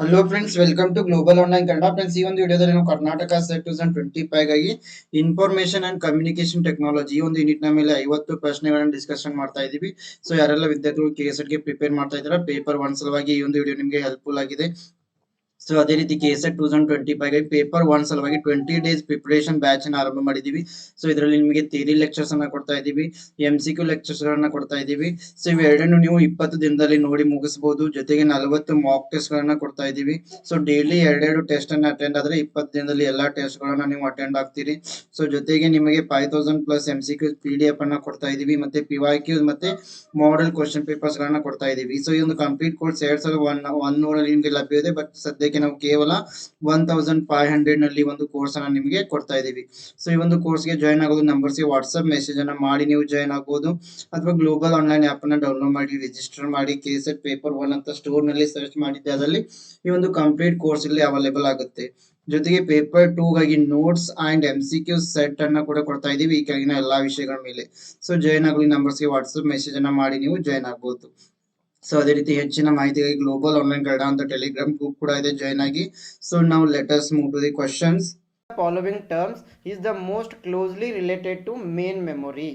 Hello friends, welcome to global online Kannada. Friends, ಈ ಒಂದು ವಿಡಿಯೋದಲ್ಲಿ ನಾವು ಕರ್ನಾಟಕ ಸೆಟ್ 2025 ಗಾಗಿ ಇನ್ಫಾರ್ಮೇಶನ್ ಅಂಡ್ ಕಮ್ಯುನಿಕೇಶನ್ ಟೆಕ್ನಾಲಜಿ ಈ ಒಂದು ಯೂನಿಟ್ ನ ಮೇಲೆ 50 ಪ್ರಶ್ನೆಗಳನ್ನು ಡಿಸ್ಕಷನ್ ಮಾಡ್ತಾ ಇದೀವಿ. ಸೊ ಯಾರೆಲ್ಲ ವಿದ್ಯಾರ್ಥಿಗಳು KSET ಗೆ ಪ್ರಿಪೇರ್ ಮಾಡ್ತಾ ಇದ್ದಾರೆ, ಪೇಪರ್ 1 ಸಲುವಾಗಿ ಈ ಒಂದು ವಿಡಿಯೋ ನಿಮಗೆ ಹೆಲ್ಪ್ಫುಲ್ ಆಗಿದೆ. ಸೊ ಅದೇ ರೀತಿ KSET 2025 ಗಾಗಿ ಪೇಪರ್ 1 ಸಲುವಾಗಿ 20 ಡೇಸ್ ಪ್ರಿಪರೇಷನ್ ಬ್ಯಾಚ್ ಅನ್ನು ಆರಂಭ ಮಾಡಿದೀವಿ. ಸೊ ಇದರಲ್ಲಿ ನಿಮಗೆ ಥಿಯರಿ ಲೆಕ್ಚರ್ಸ್ ಅನ್ನ ಕೊಡ್ತಾ ಇದೀವಿ, MCQ ಲೆಕ್ಚರ್ಸ್ ಗಳನ್ನ ಕೊಡ್ತಾ ಇದೀವಿ. ಸೊ ಇವೆರಡನ್ನು ನೀವು 20 ದಿನದಲ್ಲಿ ನೋಡಿ ಮುಗಿಸಬಹುದು. ಜೊತೆಗೆ 40 ಮಾಕ್ ಟೆಸ್ಟ್ ಗಳನ್ನ ಕೊಡ್ತಾ ಇದೀವಿ. ಸೊ ಡೈಲಿ ಎರಡೆರಡು ಟೆಸ್ಟ್ ಅನ್ನ ಅಟೆಂಡ್ ಆದ್ರೆ 20 ದಿನದಲ್ಲಿ ಎಲ್ಲಾ ಟೆಸ್ಟ್ ಗಳನ್ನ ನೀವು ಅಟೆಂಡ್ ಆಗ್ತೀರಿ. ಸೊ ಜೊತೆಗೆ ನಿಮಗೆ 5000 ಪ್ಲಸ್ MCQ PDF ಅನ್ನ ಕೊಡ್ತಾ ಇದೀವಿ, ಮತ್ತೆ PYQ ಮತ್ತೆ ಮಾಡೆಲ್ ಕ್ವಶನ್ ಪೇಪರ್ಸ್ ಗಳನ್ನ ಕೊಡ್ತಾ ಇದೀವಿ. ಸೊ ಈ ಒಂದು ಕಂಪ್ಲೀಟ್ ಕೋರ್ಸ್ 2100 ನಿಮಗೆ ಲಭ್ಯವಿದೆ. ಬಟ್ ಸದ್ಯಕ್ಕೆ ನಾವು ಕೇವಲ 1500 ನಲ್ಲಿ ಒಂದು ಕೋರ್ಸ್ ಅನ್ನ ನಿಮಗೆ ಕೊಡ್ತಾ ಇದೀವಿ. ಸೊ ಈ ಒಂದು ಕೋರ್ಸ್ ಗೆ ಜಾಯ್ನ್ ಆಗೋದು ನಂಬರ್ಸ್ ಗೆ ವಾಟ್ಸ್ಆಪ್ ಮೆಸೇಜ್ ಅನ್ನ ಮಾಡಿ ನೀವು ಜಾಯ್ನ್ ಆಗಬಹುದು, ಅಥವಾ ಗ್ಲೋಬಲ್ ಆನ್ಲೈನ್ ಆಪ್ ಅನ್ನ ಡೌನ್ಲೋಡ್ ಮಾಡಿ ರಿಜಿಸ್ಟರ್ ಮಾಡಿ KSET ಪೇಪರ್ 1 ಅಂತ ಸ್ಟೋರ್ ನಲ್ಲಿ ಸರ್ಚ್ ಮಾಡಿದ್ದೆ ಅದರಲ್ಲಿ ಈ ಒಂದು ಕಂಪ್ಲೀಟ್ ಕೋರ್ಸ್ ಇಲ್ಲಿ ಅವೈಲೇಬಲ್ ಆಗುತ್ತೆ. ಜೊತೆಗೆ ಪೇಪರ್ 2 ಗಾಗಿ ನೋಟ್ಸ್ ಅಂಡ್ MCQ ಸೆಟ್ ಅನ್ನ ಕೂಡ ಕೊಡ್ತಾ ಇದೀವಿ ಈ ಕೆಳಗಿನ ಎಲ್ಲಾ ವಿಷಯಗಳ ಮೇಲೆ. ಸೊ ಜಾಯ್ನ್ ಆಗಲಿ ನಂಬರ್ಸ್ ಗೆ ವಾಟ್ಸ್ಆಪ್ ಮೆಸೇಜ್ ಅನ್ನ ಮಾಡಿ ನೀವು ಜಾಯ್ನ್ ಆಗಬಹುದು. ಸೊ ಅದೇ ರೀತಿ ಹೆಚ್ಚಿನ ಮಾಹಿತಿಗಾಗಿ ಗ್ಲೋಬಲ್ ಆನ್ಲೈನ್ ಕನ್ನಡ ಅಂತ ಟೆಲಿಗ್ರಾಮ್ ಗ್ರೂಪ್ ಕೂಡ ಇದೆ, ಜಾಯ್ನ್ ಆಗಿ. ಸೊ ನಾವು let us move to the questions. Following terms is the most closely related to main memory.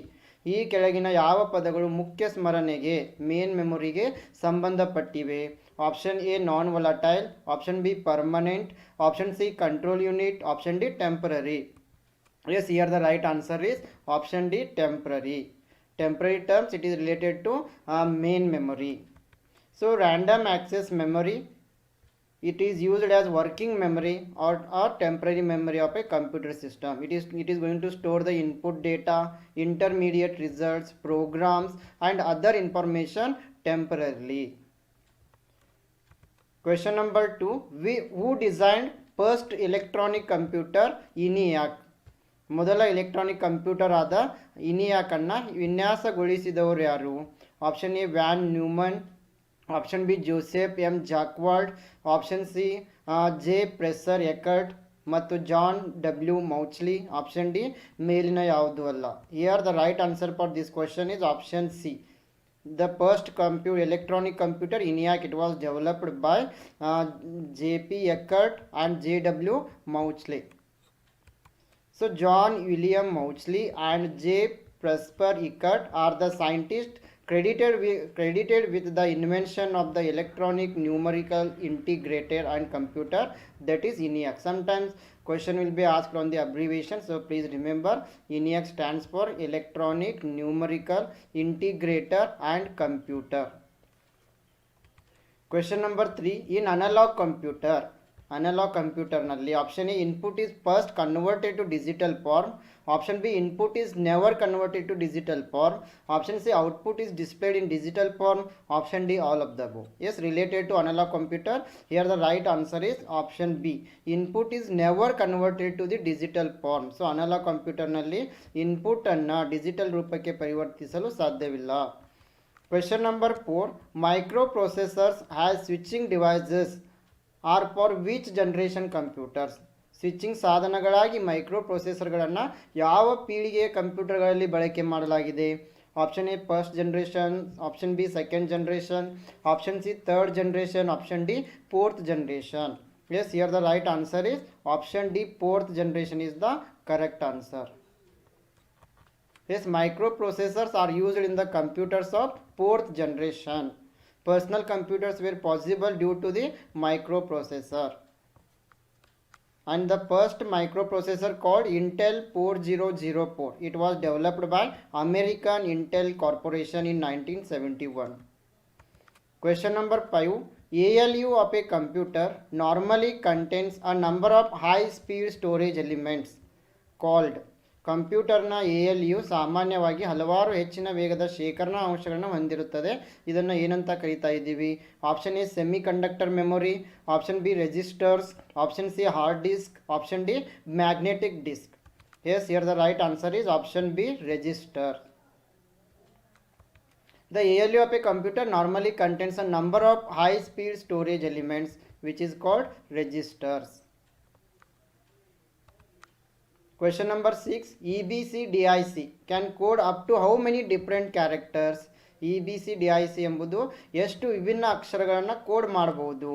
ಈ ಕೆಳಗಿನ ಯಾವ ಪದಗಳು ಮುಖ್ಯ ಸ್ಮರಣೆಗೆ ಮೇನ್ ಮೆಮೊರಿಗೆ ಸಂಬಂಧಪಟ್ಟಿವೆ? Option A non volatile, option B permanent, option C control unit, option D temporary. Yes, here the right answer is option D, temporary. Temporary terms, it is related to main memory. So random access memory, it is used as working memory or temporary memory of a computer system. It is going to store the input data, intermediate results, programs and other information temporarily. Question number 2, who designed first electronic computer ENIAC? ಮೊದಲ electronic computer ಆದ ಇನಿಯಾಕ್ ಅನ್ನ ವಿನ್ಯಾಸಗೊಳಿಸಿದವರು ಯಾರು? Option A von Neumann, option B Joseph M Jacquard, option C J Presper Eckert ಮತ್ತು John W Mauchly, option D ಮೇಲಿನ ಯಾವುದು ಅಲ್ಲ. Here the right answer for this question is option C. The first electronic computer ENIAC, it was developed by J.P. Eckert and J.W. Mauchly. So John William Mauchly and J. Presper Eckert are the scientists credited with the invention of the electronic numerical integrated and computer, that is ENIAC. Sometimes question will be asked on the abbreviation, so please remember ENIAC stands for electronic numerical integrator and computer. Question number 3, in analog computer ನಲ್ಲಿ option A input is first converted to digital form, option B input is never converted to digital form, option C output is displayed in digital form, option D all of the above. Yes, related to analogue computer, here the right answer is option B, input is never converted to the digital form. So analogue ಕಂಪ್ಯೂಟರ್ನಲ್ಲಿ input ಅನ್ನು digital ರೂಪಕ್ಕೆ ಪರಿವರ್ತಿಸಲು ಸಾಧ್ಯವಿಲ್ಲ. Question number 4, microprocessors has switching devices are for which generation computers? Switching ಸಾಧನಗಳಾಗಿ ಮೈಕ್ರೋ ಪ್ರೊಸೆಸರ್ಗಳನ್ನು ಯಾವ ಪೀಳಿಗೆಯ ಕಂಪ್ಯೂಟರ್ಗಳಲ್ಲಿ ಬಳಕೆ ಮಾಡಲಾಗಿದೆ? Option A first generation, option B second generation, option C third generation, option D fourth generation. Yes, here the right answer is option D, fourth generation is the correct answer. Yes, microprocessors are used in the computers of fourth generation. Personal computers were possible due to the microprocessor. And the first microprocessor called Intel 4004. It was developed by American Intel Corporation in 1971. Question number 5. ALU of a computer normally contains a number of high-speed storage elements called. ಕಂಪ್ಯೂಟರ್ನ ALU ಸಾಮಾನ್ಯವಾಗಿ ಹಲವಾರು ಹೆಚ್ಚಿನ ವೇಗದ ಶೇಖರಣಾ ಅಂಶಗಳನ್ನು ಹೊಂದಿರುತ್ತದೆ. ಇದನ್ನು ಏನಂತ ಕರೀತಾ ಇದ್ದೀವಿ? Option A semiconductor memory, option B registers, option C hard disk, option D magnetic disk. Yes, here the right answer is option B, register. The ALU of a computer normally contains a number of high speed storage elements which is called registers. Question number 6, EBCDIC can code up to how many different characters? EBCDIC ಎಂಬುದು ಎಷ್ಟು ವಿಭಿನ್ನ ಅಕ್ಷರಗಳನ್ನು code ಮಾಡಬಹುದು?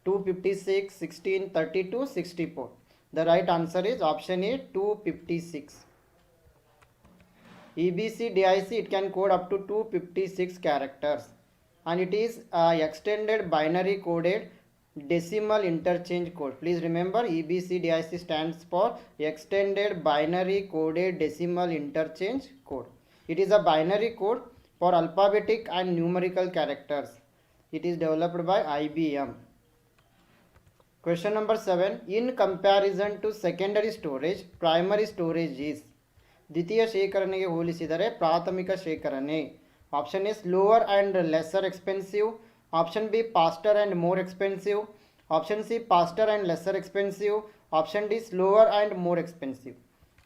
256, 16, 32, 64. The right answer is option A, 256. EBC DIC, it can code up to 256 characters, and it is extended binary coded decimal interchange code. Please remember, EBC DIC stands for extended binary coded decimal interchange code. It is a binary code for alphabetic and numerical characters. It is developed by IBM. Question number 7. In comparison to secondary storage, primary storage is ದ್ವಿತೀಯ ಶೇಖರಣೆಗೆ ಹೋಲಿಸಿದರೆ ಪ್ರಾಥಮಿಕ ಶೇಖರಣೆ. Option A slower and lesser expensive, option B faster and more expensive, option C faster and lesser expensive, option D slower and more expensive.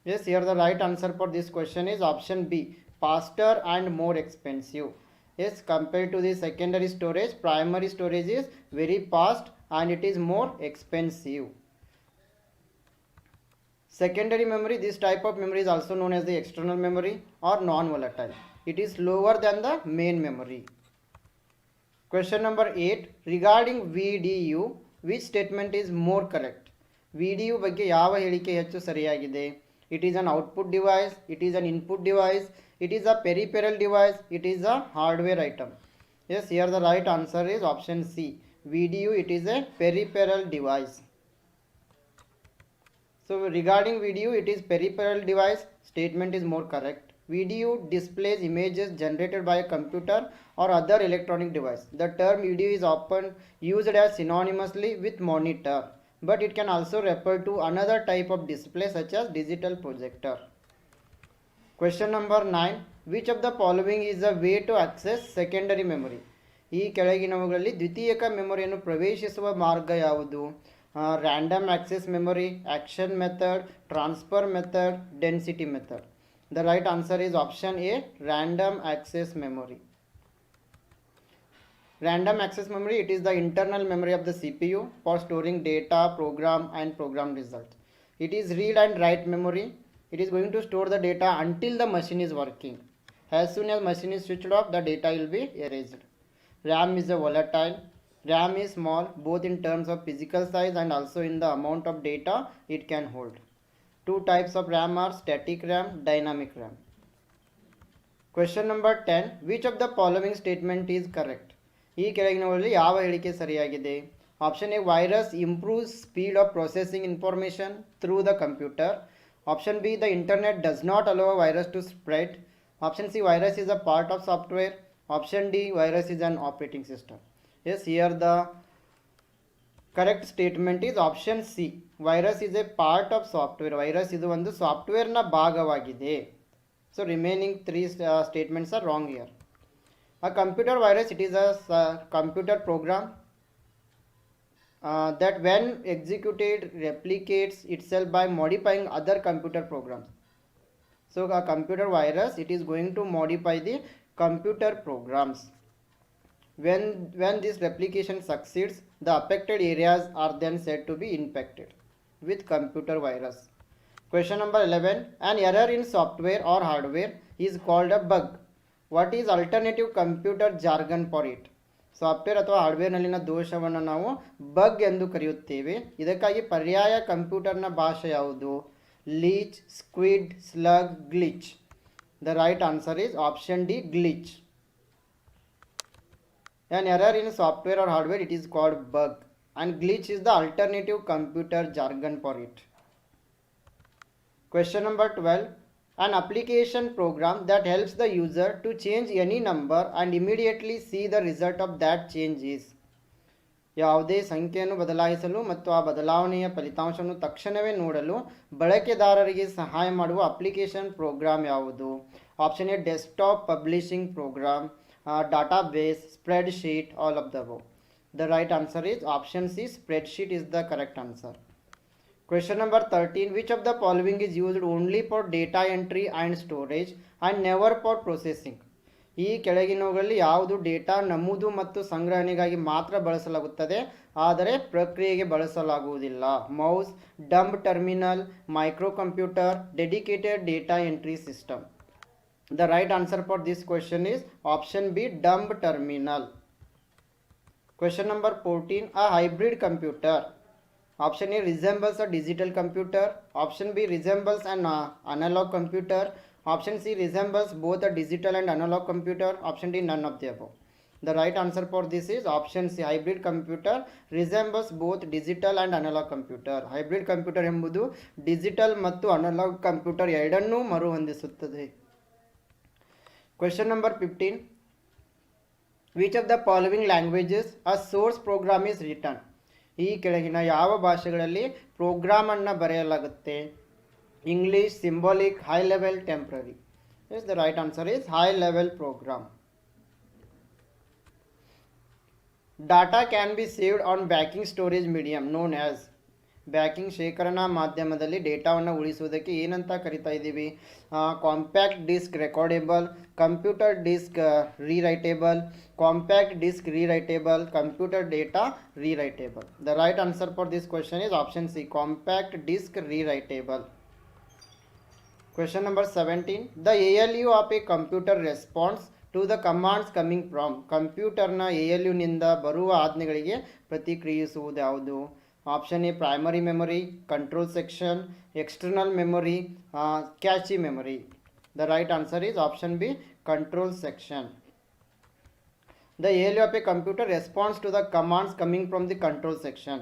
Yes, here the right answer for this question is option B, faster and more expensive. Yes, compared to the secondary storage, primary storage is very fast and it is more expensive. Secondary memory, this type of memory is also known as the external memory or non-volatile. It is slower than the main memory. Question number 8. Regarding VDU, which statement is more correct? VDU ಬಗ್ಗೆ ಯಾವ ಹೇಳಿಕೆ ಹೆಚ್ಚು ಸರಿಯಾಗಿದೆ? It is an output device, it is an input device, it is a peripheral device, it is a hardware item. Yes, here the right answer is option C. VDU, it is a peripheral device. So regarding VDU, it is peripheral device, statement is more correct. VDU displays images generated by a computer or other electronic device. The term VDU is often used as synonymously with monitor, but it can also refer to another type of display such as digital projector. Question number 9. Which of the following is a way to access secondary memory? ಈ ಕೆಳಗಿನವುಗಳಲ್ಲಿ ದ್ವಿತೀಯಕ ಮೆಮೊರಿಯನ್ನು ಪ್ರವೇಶಿಸುವ ಮಾರ್ಗ ಯಾವುದು? Random access memory, action method, transfer method, density method. The right answer is option A, random access memory. Random access memory, it is the internal memory of the CPU for storing data, program and program results. It is read and write memory. It is going to store the data until the machine is working. As soon as machine is switched off, the data will be erased. RAM is a volatile. RAM is small both in terms of physical size and also in the amount of data it can hold. Two types of RAM are static RAM, dynamic RAM. Question number 10. Which of the following statement is correct? ಈ ಕೆಳಗಿನವುಗಳಲ್ಲಿ ಯಾವ ಹೇಳಿಕೆ ಸರಿಯಾಗಿದೆ? Option A, virus improves speed of processing information through the computer. Option B, the internet does not allow virus to spread. Option C, virus is a part of software. Option D, virus is an operating system. Yes, here the correct statement is option C. Virus is a part of software. Virus ಇದು ಒಂದು ಸಾಫ್ಟ್ವೇರ್ನ ಭಾಗವಾಗಿದೆ. So remaining three statements are wrong here. A computer virus, it is a computer program that when executed replicates itself by modifying other computer programs. So a computer virus, it is going to modify the computer programs. When this replication succeeds, the affected areas are then said to be infected with computer virus. Question number 11. An error in software or hardware is called a bug. What is alternative computer jargon for it? Software ಅಥವಾ ಹಾರ್ಡ್ವೇರ್ನಲ್ಲಿನ ದೋಷವನ್ನು ನಾವು ಬಗ್ ಎಂದು ಕರೆಯುತ್ತೇವೆ. ಇದಕ್ಕಾಗಿ ಪರ್ಯಾಯ ಕಂಪ್ಯೂಟರ್ನ ಭಾಷೆ ಯಾವುದು? Leech, squid, slug, glitch. The right answer is option D, glitch. An error in software or hardware, it is called bug, and glitch is the alternative computer jargon for it. Question number 12. An application program that helps the user to change any number and immediately see the result of that change is. ಯಾವುದೇ ಸಂಖ್ಯೆಯನ್ನು ಬದಲಾಯಿಸಲು ಮತ್ತು ಆ ಬದಲಾವಣೆಯ ಫಲಿತಾಂಶವನ್ನು ತಕ್ಷಣವೇ ನೋಡಲು ಬಳಕೆದಾರರಿಗೆ ಸಹಾಯ ಮಾಡುವ ಅಪ್ಲಿಕೇಶನ್ ಪ್ರೋಗ್ರಾಮ್ ಯಾವುದು? Option A, desktop publishing program, database, spreadsheet, all of the above. The right answer is option C, spreadsheet is the correct answer. Question number 13. Which of the following is used only for data entry and storage and never for processing? ಈ ಕೆಳಗಿನವುಗಳಲ್ಲಿ ಯಾವುದು data ನಮೂದು ಮತ್ತು ಸಂಗ್ರಹಣೆಗಾಗಿ ಮಾತ್ರ ಬಳಸಲಾಗುತ್ತದೆ ಆದರೆ ಪ್ರಕ್ರಿಯೆಗೆ ಬಳಸಲಾಗುವುದಿಲ್ಲ? Mouse, dumb terminal, micro computer, dedicated data entry system. The right answer for this question is option B, dumb terminal. Question number 14. A hybrid computer. Option A resembles a digital computer. Option B resembles an analog computer. Option C resembles both a digital and analog computer. Option D none of the above. The right answer for this is option C. Hybrid computer resembles both digital and analog computer. Hybrid computer ಎಂಬುದು digital ಮತ್ತು analog computer ಎರಡನ್ನೂ ಮರುಹೊಂದಿಸುತ್ತದೆ. Question number 15. Which of the following languages a source program is written? ಈ ಕೆಳಗಿನ ಯಾವ ಭಾಷೆಗಳಲ್ಲಿ program ಅನ್ನು ಬರೆಯಲಾಗುತ್ತೆ? English, symbolic, high level, temporary. Yes, the right answer is high level program. Data can be saved on backing storage medium known as. Backing ಶೇಖರಣಾ ಮಾಧ್ಯಮದಲ್ಲಿ ಡೇಟಾವನ್ನು ಉಳಿಸುವುದಕ್ಕೆ ಏನಂತ ಕರಿತಾ ಇದ್ದೀವಿ? Compact disc recordable, computer disc rewritable, compact disc rewritable, computer data rewritable. The right answer for this question is option C, compact disc rewritable. Question number 17. The ALU of a computer responds to the commands coming from. ಕಂಪ್ಯೂಟರ್ನ ALU ನಿಂದ ಬರುವ ಆಜ್ಞೆಗಳಿಗೆ ಪ್ರತಿಕ್ರಿಯಿಸುವುದು ಯಾವುದು? Option A primary memory, control section, external memory, catchy memory. The right answer is option B, control section. The ALU of a computer responds to the commands coming from the control section.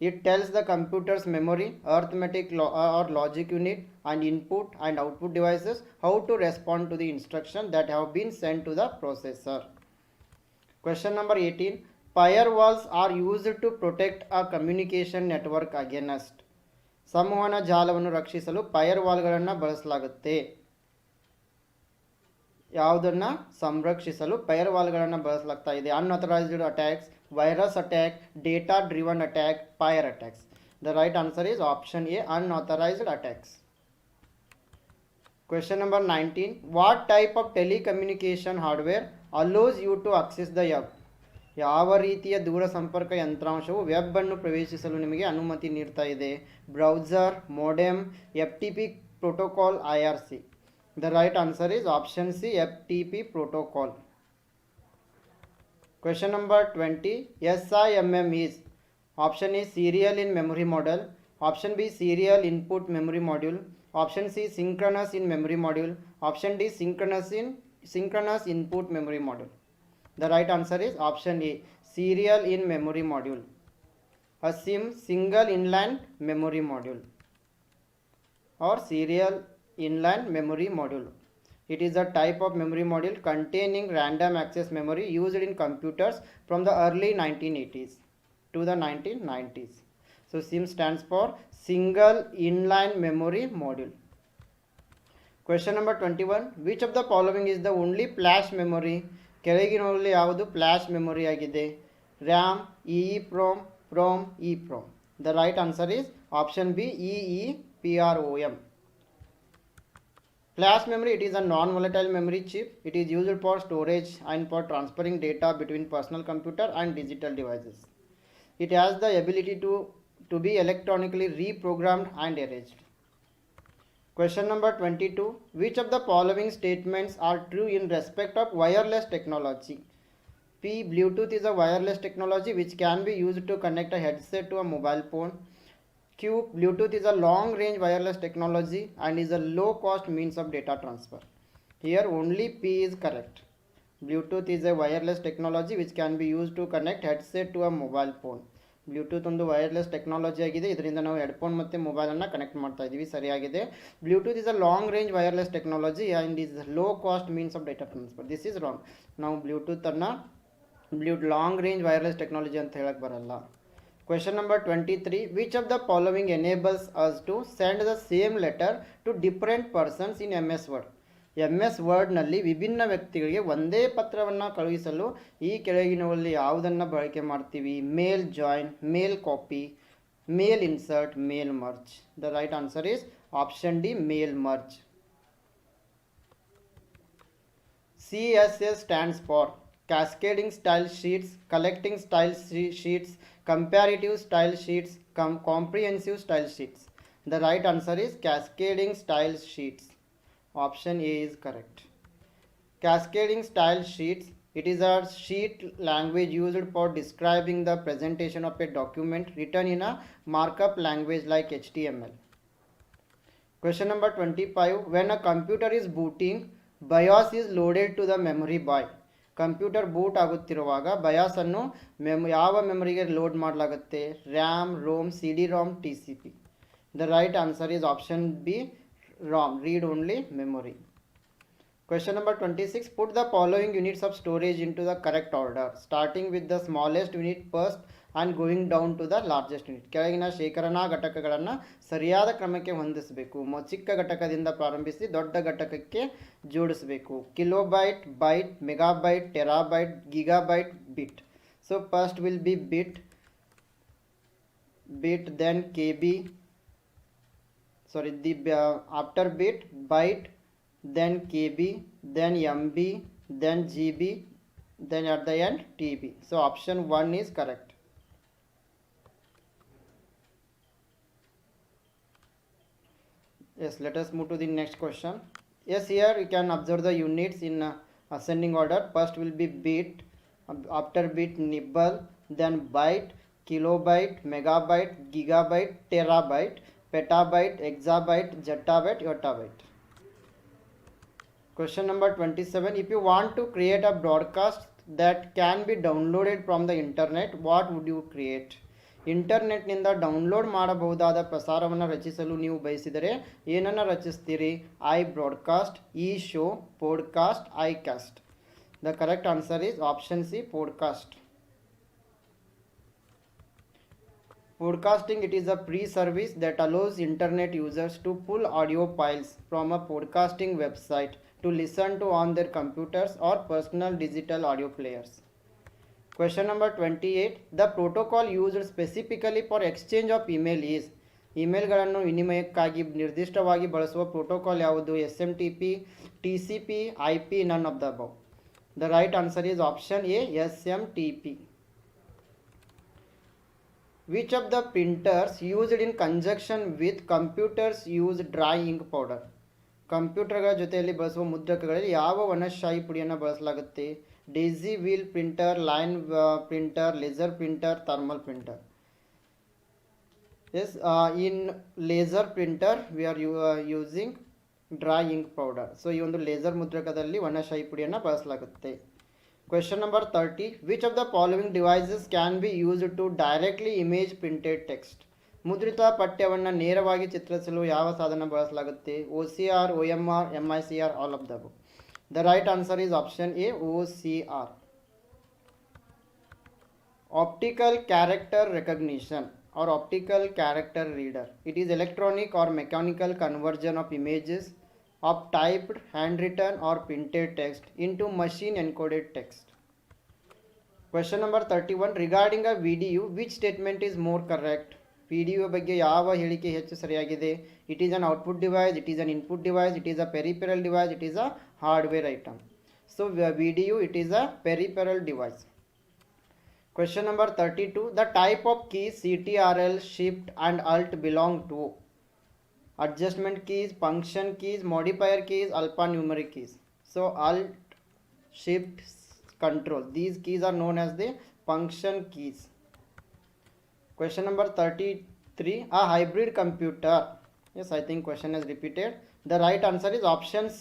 It tells the computer's memory, arithmetic or logic unit, and input and output devices how to respond to the instruction that have been sent to the processor. Question number 18. Firewalls are used to protect a communication network against. ಸಂವಹನ ಜಾಲವನ್ನು ರಕ್ಷಿಸಲು ಫೈರ್ವಾಲ್ಗಳನ್ನು ಬಳಸಲಾಗುತ್ತೆ. ಯಾವುದನ್ನು ಸಂರಕ್ಷಿಸಲು ಫೈರ್ವಾಲ್ಗಳನ್ನು ಬಳಸಲಾಗ್ತಾ ಇದೆ? Unauthorised attacks, virus attack, data driven attack, fire attacks. The right answer is option A, unauthorised attacks. Question number 19. What type of telecommunication hardware allows you to access the web? ಯಾವ ರೀತಿಯ ದೂರ ಸಂಪರ್ಕ ಯಂತ್ರಾಂಶವು ವೆಬ್ ಅನ್ನು ಪ್ರವೇಶಿಸಲು ನಿಮಗೆ ಅನುಮತಿ ನೀಡ್ತಾ ಇದೆ? Browser, modem, FTP protocol, IRC. The right answer is option C, FTP protocol. Question number 20. SIMM is. Option A serial in memory model. Option B serial input memory module. Option C synchronous in memory module. Option D synchronous input memory module. The right answer is option A, serial in memory module. A single inline memory module or serial inline memory module. It is a type of memory module containing random access memory used in computers from the early 1980s to the 1990s. So SIM stands for single inline memory module. Question number 21. Which of the following is the only flash memory? ಕೆಳಗಿನಲ್ಲಿ ಯಾವುದು flash memory ಆಗಿದೆ? RAM, EEPROM, PROM, EEPROM. The right answer is option B, EEPROM. Flash memory, it is a non-volatile memory chip. It is used for storage and for transferring data between personal computer and digital devices. It has the ability to be electronically reprogrammed and erased. Question number 22. Which of the following statements are true in respect of wireless technology? P. Bluetooth is a wireless technology which can be used to connect a headset to a mobile phone. Q. Bluetooth is a long-range wireless technology and is a low-cost means of data transfer. Here only P is correct. Bluetooth is a wireless technology which can be used to connect headset to a mobile phone. Bluetooth ಒಂದು wireless technology ಆಗಿದೆ. ಇದರಿಂದ ನಾವು headphone ಮತ್ತು ಮೊಬೈಲನ್ನು connect ಮಾಡ್ತಾ ಇದ್ದೀವಿ. ಸರಿಯಾಗಿದೆ. Bluetooth is a long range wireless technology and is low cost means of data transfer. This is wrong. ನಾವು ಬ್ಲೂಟೂತನ್ನು ಲಾಂಗ್ ರೇಂಜ್ ವೈರ್ಲೆಸ್ ಟೆಕ್ನಾಲಜಿ ಅಂತ ಹೇಳಕ್ಕೆ ಬರಲ್ಲ. Question number 23. Which of the following enables us to send the same letter to different persons in MS Word? MS ವರ್ಡ್ನಲ್ಲಿ ವಿಭಿನ್ನ ವ್ಯಕ್ತಿಗಳಿಗೆ ಒಂದೇ ಪತ್ರವನ್ನು ಕಳುಹಿಸಲು ಈ ಕೆಳಗಿನವಲ್ಲಿ ಯಾವುದನ್ನು ಬಳಕೆ ಮಾಡ್ತೀವಿ? Mail join, mail copy, mail insert, mail merge. The right answer is option D, mail merge. CSS stands for cascading style sheets, collecting style sheets, comparative style sheets, comprehensive style sheets. The right answer is cascading style sheets. Option A is correct. Cascading style sheets It is a sheet language used for describing the presentation of a document written in a markup language like HTML. Question number 25. When a computer is booting, BIOS is loaded to the memory by. Computer boot ಆಗುತ್ತಿರುವಾಗ BIOS ಅನ್ನು ಯಾವ ಮೆಮೊರಿಗೆ load ಮಾಡಲಾಗುತ್ತೆ? RAM, ROM, CD-ROM, TCP. The right answer is option B, ROM, read only memory. Question number 26. Put the following units of storage into the correct order, starting with the smallest unit first and going down to the largest unit. ಕೆಳಗಿನ ಶೇಖರಣಾ ಘಟಕಗಳನ್ನು ಸರಿಯಾದ ಕ್ರಮಕ್ಕೆ ಹೊಂದಿಸಬೇಕು. ಚಿಕ್ಕ ಘಟಕದಿಂದ ಪ್ರಾರಂಭಿಸಿ ದೊಡ್ಡ ಘಟಕಕ್ಕೆ ಜೋಡಿಸಬೇಕು. Kilobyte, byte, megabyte, terabyte, gigabyte, bit. So first will be bit, then KB, after bit, byte, then KB, then MB, then GB, then at the end TB. So option 1 is correct. Yes, let us move to the next question. Yes, here you can observe the units in ascending order. First will be bit, after bit nibble, then byte, kilobyte, megabyte, gigabyte, terabyte, petabyte, exabyte, zettabyte, yottabyte. Question number 27. If you want to create a broadcast that can be downloaded from the internet, what would you create? ಇಂಟರ್ನೆಟ್ನಿಂದ download ಮಾಡಬಹುದಾದ ಪ್ರಸಾರವನ್ನು ರಚಿಸಲು ನೀವು ಬಯಸಿದರೆ ಏನನ್ನು ರಚಿಸ್ತೀರಿ? I broadcast, e show, podcast, i cast. The correct answer is option C, podcast. Podcasting, it is a free service that allows internet users to pull audio files from a podcasting website to listen to on their computers or personal digital audio players. Question number 28. The protocol used specifically for exchange of email is. ಇಮೇಲ್ಗಳನ್ನು ವಿನಿಮಯಕ್ಕಾಗಿ ನಿರ್ದಿಷ್ಟವಾಗಿ ಬಳಸುವ protocol ಯಾವುದು? SMTP, TCP, IP, none of the above. The right answer is option A, SMTP. Which of the printers used in conjunction with computers use dry ink powder? ಕಂಪ್ಯೂಟರ್ಗಳ ಜೊತೆಯಲ್ಲಿ ಬಳಸುವ ಮುದ್ರಕಗಳಲ್ಲಿ ಯಾವ ವನಶಾಹಿ ಪುಡಿಯನ್ನು ಬಳಸಲಾಗುತ್ತೆ? Daisy wheel printer, line printer, laser printer, thermal printer. Yes, in laser printer we are using dry ink powder. So ಈ ಒಂದು laser ಮುದ್ರಕದಲ್ಲಿ ವನಶಾಹಿ ಪುಡಿಯನ್ನು ಬಳಸಲಾಗುತ್ತೆ. Question number 30. Which of the following devices can be used to directly image printed text? ಮುದ್ರಿತ ಪಠ್ಯವನ್ನು ನೇರವಾಗಿ ಚಿತ್ರಿಸಲು ಯಾವ ಸಾಧನ ಬಳಸಲಾಗುತ್ತೆ? OCR, OMR, MICR, all of the above. The right answer is option A, OCR. Optical character recognition or optical character reader. It is electronic or mechanical conversion of images of typed, handwritten or printed text into machine encoded text. Question number 31. Regarding a VDU, which statement is more correct? VDU ಬಗ್ಗೆ ಯಾವ ಹೇಳಿಕೆ ಹೆಚ್ಚು ಸರಿಯಾಗಿದೆ? It is an output device, it is an input device, it is a peripheral device, it is a hardware item. So VDU, it is a peripheral device. Question number 32. The type of keys CTRL, Shift and Alt belong to? Adjustment keys, function keys, modifier keys, alphanumeric keys. So Alt, Shift, Control, these keys are known as the function keys. Question number 33. A hybrid computer. Yes, I think question is repeated. The right answer is option C.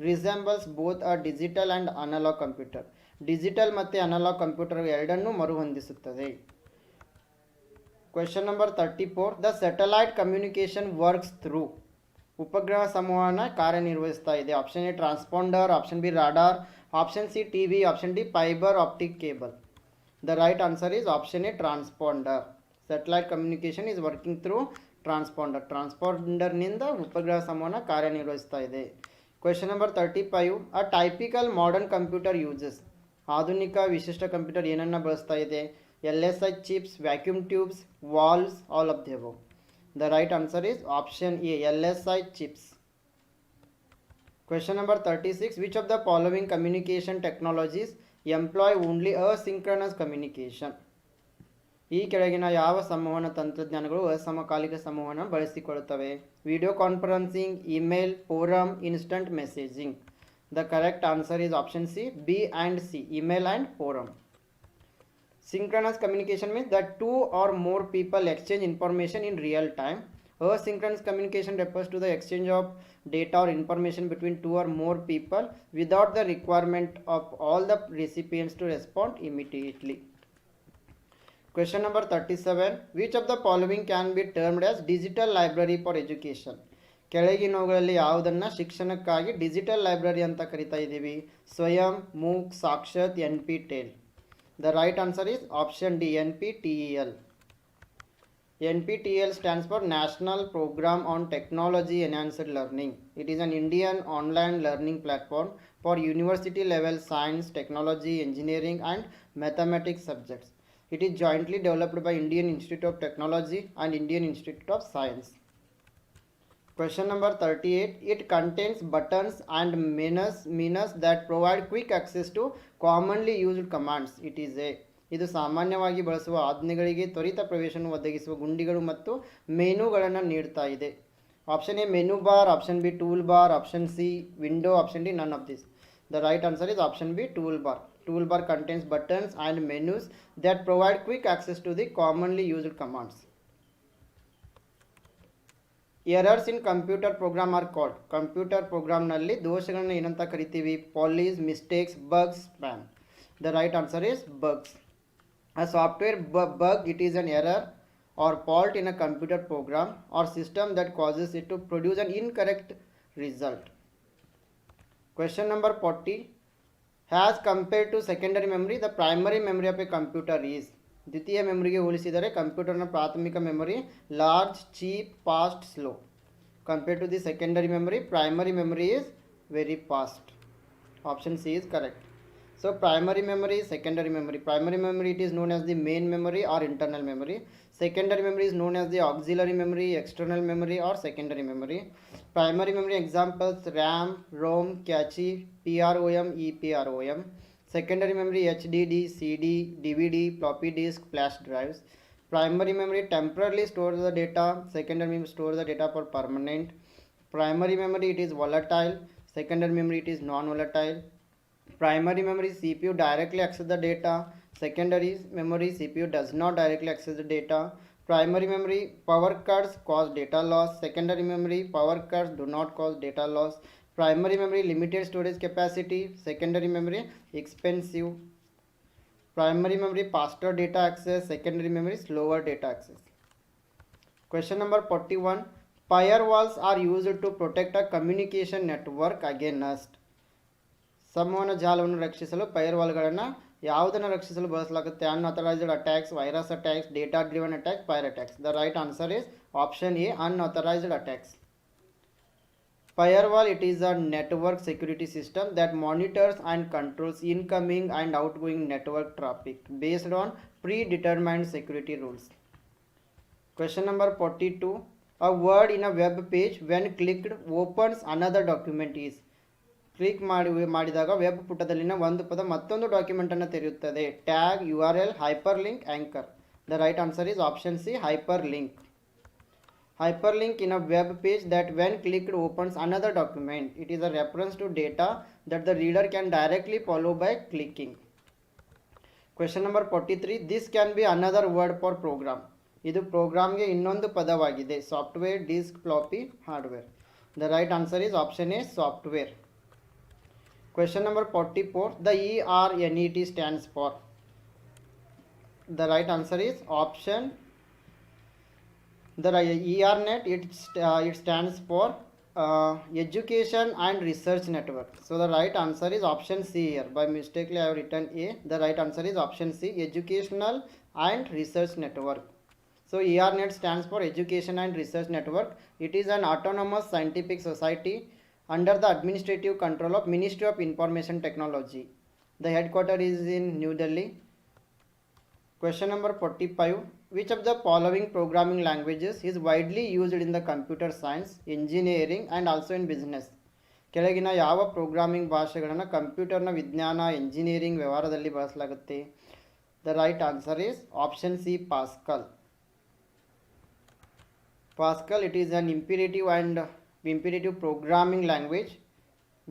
Resembles both a digital and analog computer. Digital ಮತ್ತೆ analog computer ಎರಡನ್ನೂ ಮರುಹೊಂದಿಸುತ್ತದೆ. Question number 34. The satellite communication works through. ಉಪಗ್ರಹ ಸಂವಹನ ಕಾರ್ಯನಿರ್ವಹಿಸ್ತಾ ಇದೆ. Option A transponder, option B radar, option C TV, option D fibre optic cable. The right answer is option A, transponder. Satellite communication is working through transponder. Transponder ನಿಂದ ಉಪಗ್ರಹ ಸಂವಹನ ಕಾರ್ಯನಿರ್ವಹಿಸ್ತಾ ಇದೆ. Question number 35. A typical modern computer uses. ಆಧುನಿಕ ವಿಶಿಷ್ಟ computer ಏನನ್ನು ಬಳಸ್ತಾ ಇದೆ? LSI chips, vacuum tubes, valves, all of the above. The right answer is option A, LSI chips. Question number 36. Which of the following communication technologies employ only asynchronous communication? ಈ ಕೆಳಗಿನ ಯಾವ ಸಂವಹನ ತಂತ್ರಜ್ಞಾನಗಳು ಅಸಮಕಾಲಿಕ ಸಂವಹನ ಬಳಸಿಕೊಳ್ಳುತ್ತವೆ? Video conferencing, email, forum, instant messaging. The correct answer is option C, B and C, email and forum. Synchronous communication means that two or more people exchange information in real time. Asynchronous communication refers to the exchange of data or information between two or more people without the requirement of all the recipients to respond immediately. Question number 37. Which of the following can be termed as digital library for education? ಕೆಳಗಿನವುಗಳಲ್ಲಿ ಯಾವುದನ್ನು ಶಿಕ್ಷಣಕ್ಕಾಗಿ digital library ಅಂತ ಕರಿತಾ ಇದ್ದೀವಿ? ಸ್ವಯಂ, MOOC, ಸಾಕ್ಷಾತ್, NPTEL. The right answer is option D, NPTEL. NPTEL stands for National Program on Technology Enhanced Learning. It is an Indian online learning platform for university level science, technology, engineering and mathematics subjects. It is jointly developed by Indian Institute of Technology and Indian Institute of Science. Question number 38. It contains buttons and menus that provide quick access to commonly used commands. It is a ಇದು ಸಾಮಾನ್ಯವಾಗಿ ಬಳಸುವ ಆಜ್ಞೆಗಳಿಗೆ ತ್ವರಿತ ಪ್ರವೇಶವನ್ನು ಒದಗಿಸುವ ಗುಂಡಿಗಳು ಮತ್ತು ಮೆನುಗಳನ್ನು ನೀಡ್ತಾ ಇದೆ. Option A menu bar, option B tool bar, option C window, option D none of this. The right answer is option B, toolbar. Toolbar contains buttons and menus that provide quick access to the commonly used commands. Errors in computer program are called. Computer program nalli ದೋಷಗಳನ್ನು ಏನಂತ ಕರಿತೀವಿ? Police, mistakes, bugs, spam. The right answer is bugs. A software bug, it is an error or fault in a computer program or system that causes it to produce an incorrect result. Question number 40. As compared to secondary memory, the primary memory of a computer is. ದ್ವಿತೀಯ ಮೆಮೊರಿಗೆ ಹೋಲಿಸಿದರೆ ಕಂಪ್ಯೂಟರ್ನ ಪ್ರಾಥಮಿಕ memory large, cheap, fast, slow. Compared to the secondary memory, primary memory is very fast. Option C is correct. So primary memory, secondary memory. Primary memory, it is known as the main memory or internal memory. Secondary memory is known as the auxiliary memory, external memory or secondary memory. Primary memory examples RAM, ROM, cache, PROM, EPROM. Secondary memory HDD, CD, DVD, floppy disk, flash drives. Primary memory temporarily stores the data. Secondary memory stores the data for permanent. Primary memory, it is volatile. Secondary memory, it is non-volatile. Primary memory CPU directly access the data. Secondary memory CPU does not directly access the data. Primary memory power cuts cause data loss. Secondary memory power cuts do not cause data loss. Primary memory limited storage capacity. Secondary memory expensive. Primary memory faster data access. Secondary memory slower data access. Question number 41. Firewalls are used to protect a communication network against. ಸಂವಹನ ಜಾಲವನ್ನು ರಕ್ಷಿಸಲು ಫೈರ್ವಾಲ್ಗಳನ್ನು ಯಾವುದನ್ನು ರಕ್ಷಿಸಲು ಬಳಸಲಾಗುತ್ತೆ? Unauthorised attacks, virus attacks, data driven attacks, fire attacks. The right answer is option A, unauthorised attacks. Firewall, it is a network security system that monitors and controls incoming and outgoing network traffic based on predetermined security rules. Question number 42. A word in a web page when clicked opens another document is. Click ಮಾಡಿದಾಗ web ಪುಟದಲ್ಲಿನ ಒಂದು ಪದ ಮತ್ತೊಂದು ಡಾಕ್ಯುಮೆಂಟನ್ನು ತೆರೆಯುತ್ತದೆ. Tag, URL, hyperlink, anchor. The right answer is option C, hyperlink. Hyperlink in a web page that when clicked opens another document. It is a reference to data that the reader can directly follow by clicking. Question number 43. This can be another word for program. ಇದು ಪ್ರೋಗ್ರಾಮ್ಗೆ ಇನ್ನೊಂದು ಪದವಾಗಿದೆ. Software, disk, floppy, hardware. The right answer is option A, software. Question number 44. The ERNET stands for. The right answer is option. The ERNET, it stands for Education and Research Network. So the right answer is option C here. By mistakenly I have written A. The right answer is option C, Educational and Research Network. So ERNET stands for Education and Research Network. It is an autonomous scientific society under the administrative control of Ministry of Information Technology. The headquarters is in New Delhi. Question number 45. Which of the following programming languages is widely used in the computer science, engineering and also in business? ಕೆಳಗಿನ ಯಾವ programming ಭಾಷೆಗಳನ್ನು ಕಂಪ್ಯೂಟರ್ನ ವಿಜ್ಞಾನ, engineering ವ್ಯವಹಾರದಲ್ಲಿ ಬಳಸಲಾಗುತ್ತೆ? The right answer is option C, Pascal. Pascal, it is an imperative programming language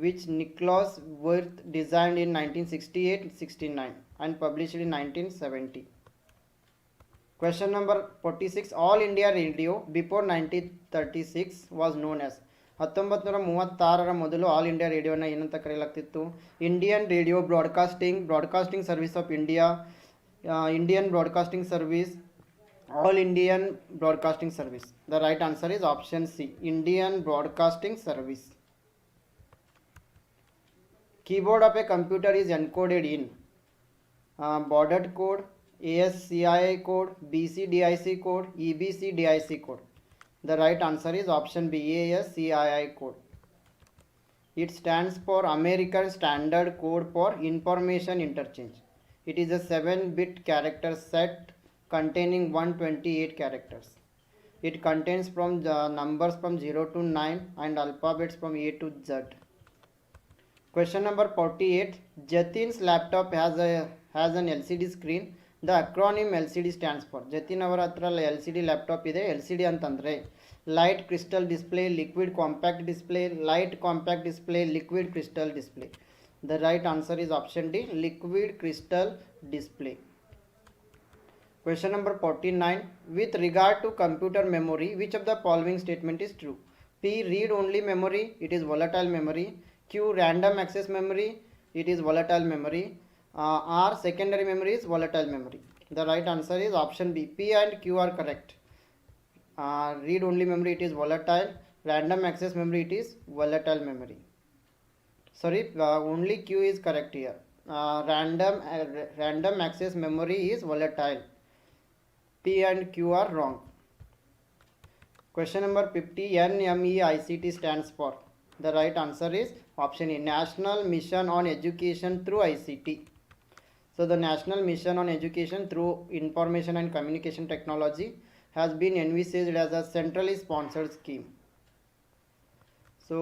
which Nicholas Wirth designed in 1968-69 and published in 1970. Question number 46. All India Radio before 1936 was known as. 1936 ಮೊದಲು all India ರೇಡಿಯೋನ ಏನಂತ ಕರೆಯಲಾಗ್ತಿತ್ತು? Indian radio broadcasting service of India, Indian broadcasting service, all Indian broadcasting service. The right answer is option C, Indian broadcasting service. Keyboard of a computer is encoded in baudit code, ASCII code, BCDIC code, EBCDIC code. The right answer is option B, ASCII code. It stands for American Standard Code for Information Interchange. It is a 7-bit character set containing 128 characters. It contains from the numbers from 0 to 9 and alphabets from A to Z. Question number 48. Jatin's laptop has an LCD screen. The acronym LCD stands for. Jatin ಅವರ ಹತ್ರ LCD laptop ಇದೆ. LCD ಅಂತಂದರೆ light crystal display, liquid compact display, light compact display, liquid crystal display. The right answer is option D, liquid crystal display. Question number 49. With regard to computer memory, which of the following statement is true? P, read only memory, it is volatile memory. Q, random access memory, it is volatile memory. R, secondary memory is volatile memory. The right answer is option B. P and Q are correct. Read only memory, it is volatile. Random access memory, it is volatile memory. Sorry, only Q is correct here. Random access memory is volatile. P and Q are wrong. Question number 50. NMEICT stands for. The right answer is option A, National Mission on Education through ICT. So the National Mission on Education through Information and Communication Technology has been envisaged as a centrally sponsored scheme. So